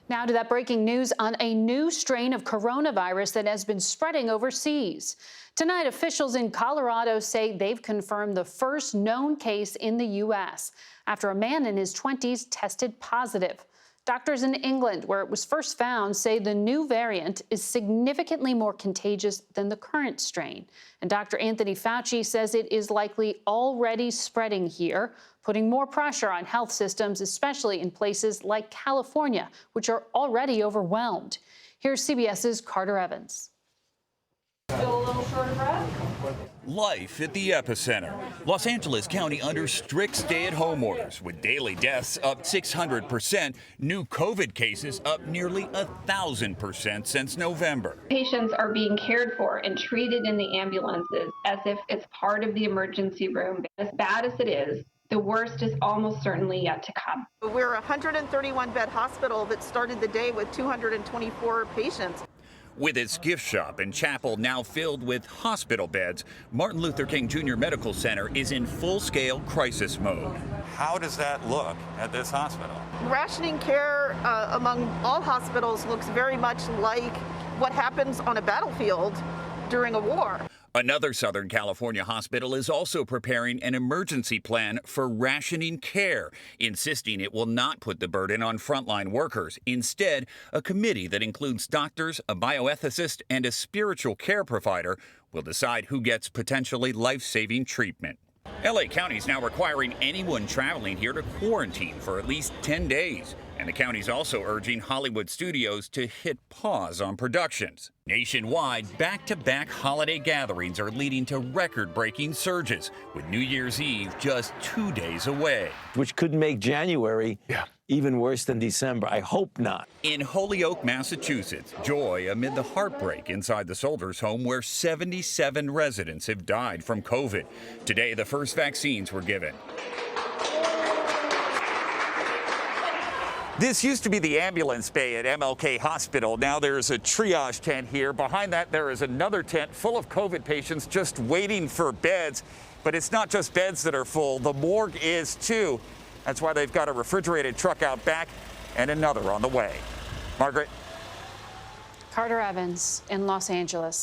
Now to that breaking news on a new strain of coronavirus that has been spreading overseas. Tonight, officials in Colorado say they've confirmed the first known case in the U.S. after a man in his 20s tested positive. Doctors in England, where it was first found, say the new variant is significantly more contagious than the current strain. And Dr. Anthony Fauci says it is likely already spreading here, putting more pressure on health systems, especially in places like California, which are already overwhelmed. Here's CBS's Carter Evans. Still a little short of breath? Life at the epicenter. Los Angeles County under strict stay-at-home orders, with daily deaths up 600%, new COVID cases up nearly 1,000% since November. Patients are being cared for and treated in the ambulances as if it's part of the emergency room. As bad as it is, the worst is almost certainly yet to come. We're a 131-bed hospital that started the day with 224 patients. With its gift shop and chapel now filled with hospital beds, Martin Luther King Jr. Medical Center is in full-scale crisis mode. How does that look at this hospital? Rationing care among all hospitals looks very much like what happens on a battlefield during a war. Another Southern California hospital is also preparing an emergency plan for rationing care, insisting it will not put the burden on frontline workers. Instead, a committee that includes doctors, a bioethicist, and a spiritual care provider will decide who gets potentially life-saving treatment. L.A. County is now requiring anyone traveling here to quarantine for at least 10 days. And the county's also urging Hollywood studios to hit pause on productions. Nationwide, back-to-back holiday gatherings are leading to record-breaking surges, with New Year's Eve just 2 days away. Which could make January even worse than December. I hope not. In Holyoke, Massachusetts, joy amid the heartbreak inside the Soldiers' home where 77 residents have died from COVID. Today, the first vaccines were given. This used to be the ambulance bay at MLK Hospital. Now there's a triage tent here. Behind that, there is another tent full of COVID patients just waiting for beds. But it's not just beds that are full. The morgue is too. That's why they've got a refrigerated truck out back and another on the way. Margaret. Carter Evans in Los Angeles.